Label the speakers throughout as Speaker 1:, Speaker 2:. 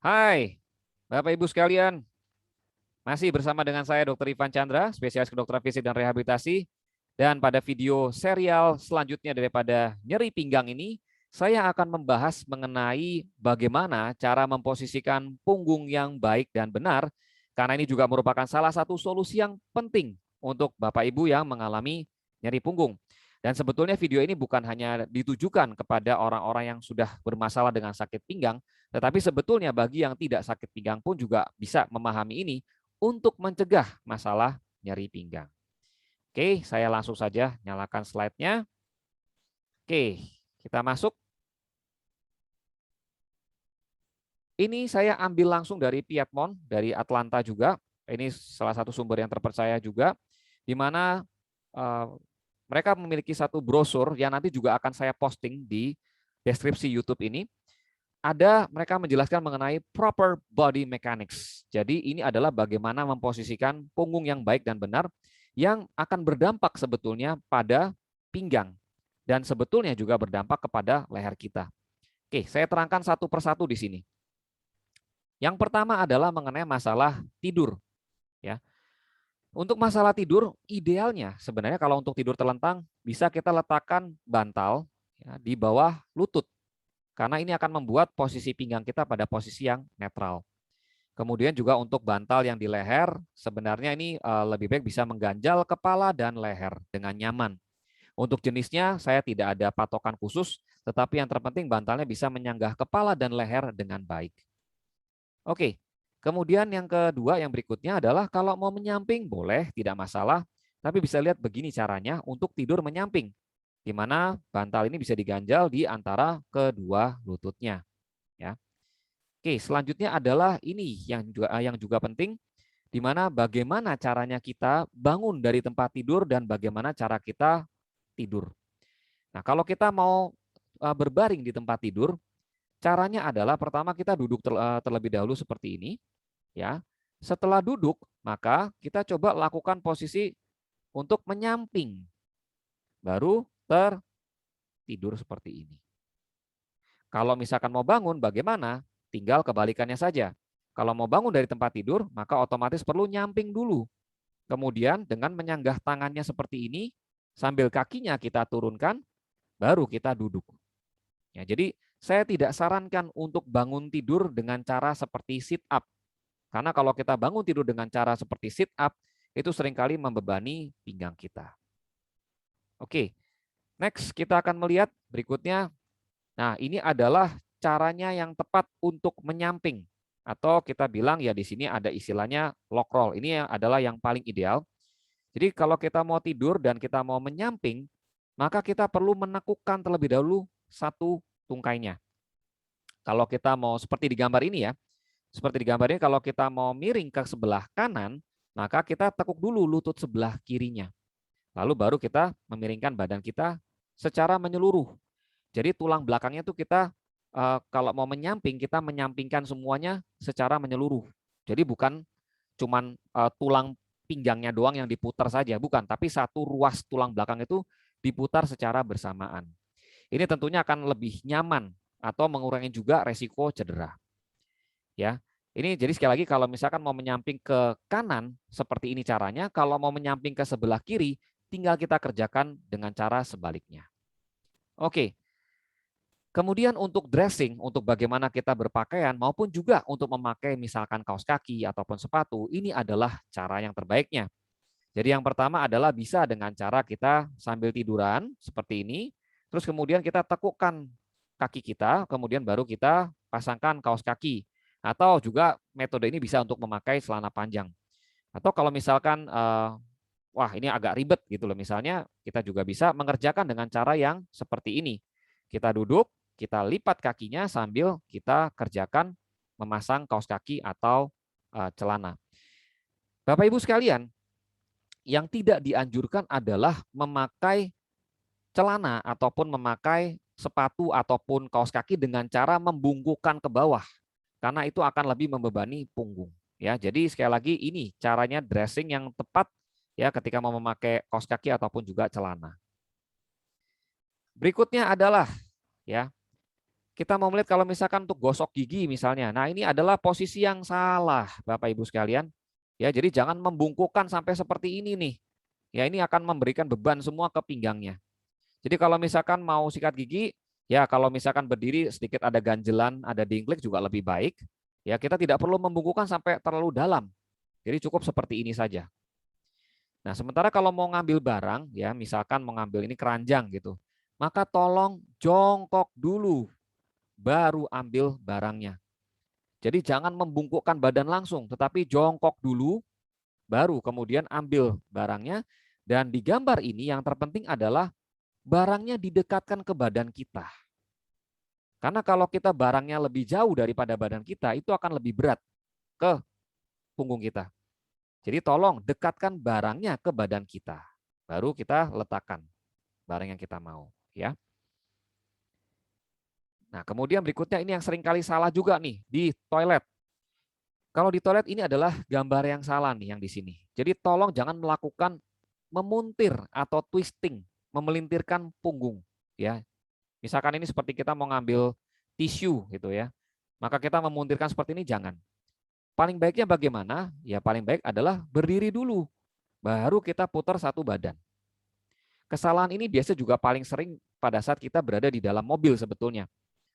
Speaker 1: Hai, Bapak Ibu sekalian. Masih bersama dengan saya Dr. Ivan Chandra, spesialis kedokteran fisik dan rehabilitasi. Dan pada video serial selanjutnya daripada nyeri pinggang ini, saya akan membahas mengenai bagaimana cara memposisikan punggung yang baik dan benar, karena ini juga merupakan salah satu solusi yang penting untuk Bapak Ibu yang mengalami nyeri punggung. Dan sebetulnya video ini bukan hanya ditujukan kepada orang-orang yang sudah bermasalah dengan sakit pinggang, tetapi sebetulnya bagi yang tidak sakit pinggang pun juga bisa memahami ini untuk mencegah masalah nyeri pinggang. Oke, saya langsung saja nyalakan slide-nya. Oke, kita masuk. Ini saya ambil langsung dari Piedmont, dari Atlanta juga. Ini salah satu sumber yang terpercaya juga, di mana mereka memiliki satu brosur yang nanti juga akan saya posting di deskripsi YouTube ini. Ada mereka menjelaskan mengenai proper body mechanics. Jadi ini adalah bagaimana memposisikan punggung yang baik dan benar yang akan berdampak sebetulnya pada pinggang dan sebetulnya juga berdampak kepada leher kita. Oke, saya terangkan satu persatu di sini. Yang pertama adalah mengenai masalah tidur, ya. Untuk masalah tidur, idealnya sebenarnya kalau untuk tidur terlentang bisa kita letakkan bantal ya, di bawah lutut. Karena ini akan membuat posisi pinggang kita pada posisi yang netral. Kemudian juga untuk bantal yang di leher, sebenarnya ini lebih baik bisa mengganjal kepala dan leher dengan nyaman. Untuk jenisnya saya tidak ada patokan khusus, tetapi yang terpenting bantalnya bisa menyanggah kepala dan leher dengan baik. Oke, kemudian yang kedua yang berikutnya adalah kalau mau menyamping boleh, tidak masalah, tapi bisa lihat begini caranya untuk tidur menyamping, di mana bantal ini bisa diganjal di antara kedua lututnya. Ya. Oke, selanjutnya adalah ini yang juga penting, di mana bagaimana caranya kita bangun dari tempat tidur dan bagaimana cara kita tidur. Nah, kalau kita mau berbaring di tempat tidur, caranya adalah pertama kita duduk terlebih dahulu seperti ini, ya. Setelah duduk, maka kita coba lakukan posisi untuk menyamping, baru tertidur seperti ini. Kalau misalkan mau bangun, bagaimana? Tinggal kebalikannya saja. Kalau mau bangun dari tempat tidur, maka otomatis perlu nyamping dulu. Kemudian dengan menyanggah tangannya seperti ini, sambil kakinya kita turunkan, baru kita duduk. Ya, jadi saya tidak sarankan untuk bangun tidur dengan cara seperti sit up. Karena kalau kita bangun tidur dengan cara seperti sit up, itu seringkali membebani pinggang kita. Oke, next kita akan melihat berikutnya. Nah, ini adalah caranya yang tepat untuk menyamping. Atau kita bilang ya di sini ada istilahnya lock roll. Ini adalah yang paling ideal. Jadi kalau kita mau tidur dan kita mau menyamping, maka kita perlu menekukkan terlebih dahulu satu tungkainya. Kalau kita mau seperti di gambar ini ya, seperti di gambar ini kalau kita mau miring ke sebelah kanan, maka kita tekuk dulu lutut sebelah kirinya. Lalu baru kita memiringkan badan kita secara menyeluruh. Jadi tulang belakangnya itu kita kalau mau menyamping, kita menyampingkan semuanya secara menyeluruh. Jadi bukan cuman tulang pinggangnya doang yang diputar saja, bukan, tapi satu ruas tulang belakang itu diputar secara bersamaan. Ini tentunya akan lebih nyaman atau mengurangi juga resiko cedera. Ya. Ini jadi sekali lagi kalau misalkan mau menyamping ke kanan seperti ini caranya, kalau mau menyamping ke sebelah kiri tinggal kita kerjakan dengan cara sebaliknya. Oke. Kemudian untuk dressing, untuk bagaimana kita berpakaian maupun juga untuk memakai misalkan kaos kaki ataupun sepatu, ini adalah cara yang terbaiknya. Jadi yang pertama adalah bisa dengan cara kita sambil tiduran seperti ini, terus kemudian kita tekukkan kaki kita, kemudian baru kita pasangkan kaos kaki. Atau juga metode ini bisa untuk memakai celana panjang. Atau kalau misalkan wah ini agak ribet gitu loh, misalnya kita juga bisa mengerjakan dengan cara yang seperti ini. Kita duduk, kita lipat kakinya sambil kita kerjakan memasang kaos kaki atau celana. Bapak Ibu sekalian, yang tidak dianjurkan adalah memakai celana ataupun memakai sepatu ataupun kaos kaki dengan cara membungkukkan ke bawah, karena itu akan lebih membebani punggung. Ya, jadi sekali lagi ini caranya dressing yang tepat ya ketika mau memakai kaos kaki ataupun juga celana. Berikutnya adalah ya Kita mau melihat kalau misalkan untuk gosok gigi misalnya. Nah, ini adalah posisi yang salah, Bapak Ibu sekalian. Ya, jadi jangan membungkukkan sampai seperti ini nih. Ya, ini akan memberikan beban semua ke pinggangnya. Jadi kalau misalkan mau sikat gigi, ya kalau misalkan berdiri sedikit ada ganjelan, ada dingklik juga lebih baik. Ya, kita tidak perlu membungkukkan sampai terlalu dalam. Jadi cukup seperti ini saja. Nah, sementara kalau mau ngambil barang, ya misalkan mau ngambil ini keranjang gitu, maka tolong jongkok dulu, baru ambil barangnya. Jadi jangan membungkukkan badan langsung, tetapi jongkok dulu, baru kemudian ambil barangnya. Dan di gambar ini yang terpenting adalah barangnya didekatkan ke badan kita. Karena kalau kita barangnya lebih jauh daripada badan kita, itu akan lebih berat ke punggung kita. Jadi tolong dekatkan barangnya ke badan kita. Baru kita letakkan barang yang kita mau. Ya. Nah, kemudian berikutnya ini yang sering kali salah juga nih di toilet. Kalau di toilet ini adalah gambar yang salah nih yang di sini. Jadi tolong jangan melakukan memuntir atau twisting, memelintirkan punggung. Ya, misalkan ini seperti kita mau ngambil tisu gitu ya. Maka kita memuntirkan seperti ini jangan. Paling baiknya bagaimana? Ya paling baik adalah berdiri dulu. Baru kita putar satu badan. Kesalahan ini biasa juga paling sering pada saat kita berada di dalam mobil sebetulnya.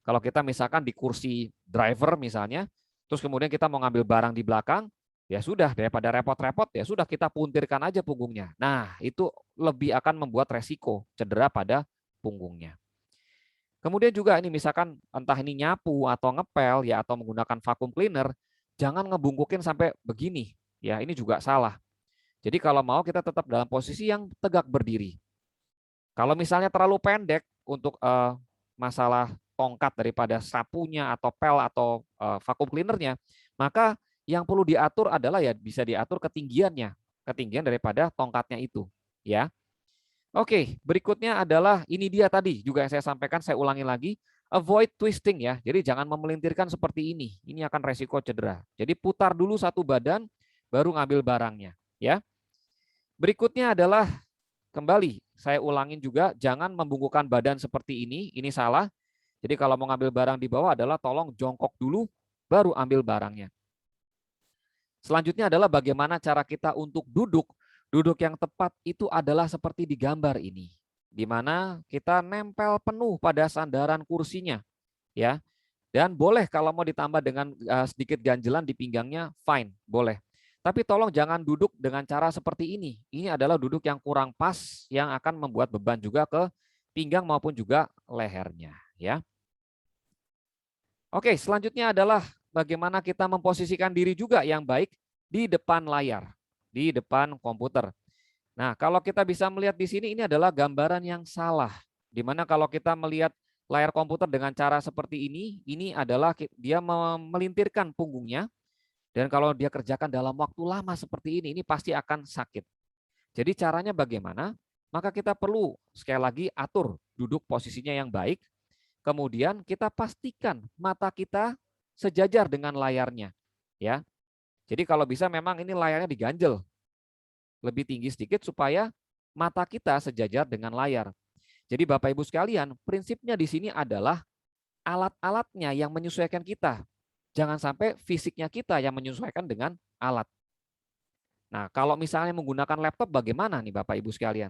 Speaker 1: Kalau kita misalkan di kursi driver misalnya, terus kemudian kita mau ngambil barang di belakang, ya sudah daripada repot-repot ya sudah kita puntirkan aja punggungnya. Nah, itu lebih akan membuat resiko cedera pada punggungnya. Kemudian juga ini misalkan entah ini nyapu atau ngepel ya atau menggunakan vacuum cleaner, jangan ngebungkukin sampai begini. Ya, ini juga salah. Jadi kalau mau kita tetap dalam posisi yang tegak berdiri. Kalau misalnya terlalu pendek untuk masalah tongkat daripada sapunya atau pel atau vacuum cleanernya, maka yang perlu diatur adalah ya bisa diatur ketinggiannya, ketinggian daripada tongkatnya itu, ya. Oke, berikutnya adalah ini dia tadi juga yang saya sampaikan, saya ulangi lagi, avoid twisting ya. Jadi jangan memelintirkan seperti ini. Ini akan resiko cedera. Jadi putar dulu satu badan baru ngambil barangnya, ya. Berikutnya adalah kembali saya ulangin juga, jangan membungkukkan badan seperti ini salah. Jadi kalau mau ngambil barang di bawah adalah tolong jongkok dulu, baru ambil barangnya. Selanjutnya adalah bagaimana cara kita untuk duduk. Duduk yang tepat itu adalah seperti di gambar ini, di mana kita nempel penuh pada sandaran kursinya, ya. Dan boleh kalau mau ditambah dengan sedikit ganjelan di pinggangnya, fine, boleh. Tapi tolong jangan duduk dengan cara seperti ini. Ini adalah duduk yang kurang pas, yang akan membuat beban juga ke pinggang maupun juga lehernya. Ya. Oke, selanjutnya adalah bagaimana kita memposisikan diri juga yang baik di depan layar, di depan komputer. Nah, kalau kita bisa melihat di sini, ini adalah gambaran yang salah. Di mana kalau kita melihat layar komputer dengan cara seperti ini adalah dia melintirkan punggungnya, dan kalau dia kerjakan dalam waktu lama seperti ini pasti akan sakit. Jadi caranya bagaimana? Maka kita perlu sekali lagi atur duduk posisinya yang baik, kemudian kita pastikan mata kita sejajar dengan layarnya. Ya, jadi kalau bisa memang ini layarnya diganjel lebih tinggi sedikit supaya mata kita sejajar dengan layar. Jadi Bapak Ibu sekalian, prinsipnya di sini adalah alat-alatnya yang menyesuaikan kita. Jangan sampai fisiknya kita yang menyesuaikan dengan alat. Nah, kalau misalnya menggunakan laptop bagaimana nih Bapak Ibu sekalian?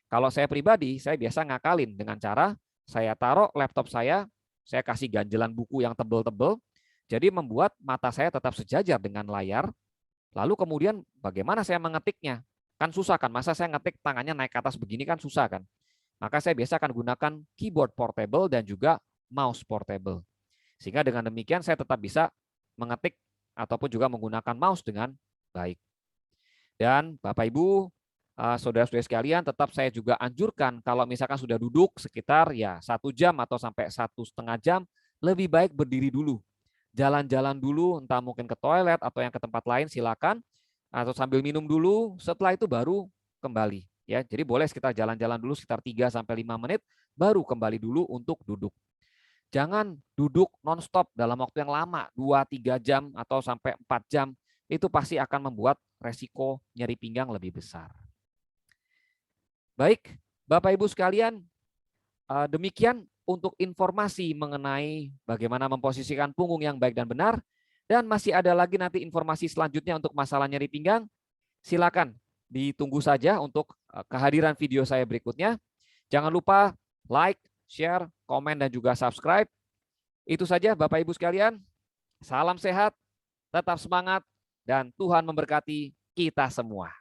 Speaker 1: Kalau saya pribadi, saya biasa ngakalin dengan cara saya taruh laptop saya kasih ganjelan buku yang tebel-tebel, jadi membuat mata saya tetap sejajar dengan layar. Lalu kemudian bagaimana saya mengetiknya? Kan susah kan, masa saya ngetik tangannya naik ke atas begini kan susah kan? Maka saya biasa akan gunakan keyboard portable dan juga mouse portable. Sehingga dengan demikian saya tetap bisa mengetik ataupun juga menggunakan mouse dengan baik. Dan Bapak Ibu, saudara-saudari sekalian, tetap saya juga anjurkan kalau misalkan sudah duduk sekitar ya 1 jam atau sampai 1,5 jam, lebih baik berdiri dulu. Jalan-jalan dulu, entah mungkin ke toilet atau yang ke tempat lain silakan, atau sambil minum dulu, setelah itu baru kembali. Ya, jadi boleh sekitar jalan-jalan dulu sekitar 3-5 menit, baru kembali dulu untuk duduk. Jangan duduk nonstop dalam waktu yang lama, 2-3 jam atau sampai 4 jam, itu pasti akan membuat resiko nyeri pinggang lebih besar. Baik, Bapak Ibu sekalian, demikian untuk informasi mengenai bagaimana memposisikan punggung yang baik dan benar. Dan masih ada lagi nanti informasi selanjutnya untuk masalah nyeri pinggang. Silakan ditunggu saja untuk kehadiran video saya berikutnya. Jangan lupa like, share, komen, dan juga subscribe. Itu saja Bapak Ibu sekalian. Salam sehat, tetap semangat, dan Tuhan memberkati kita semua.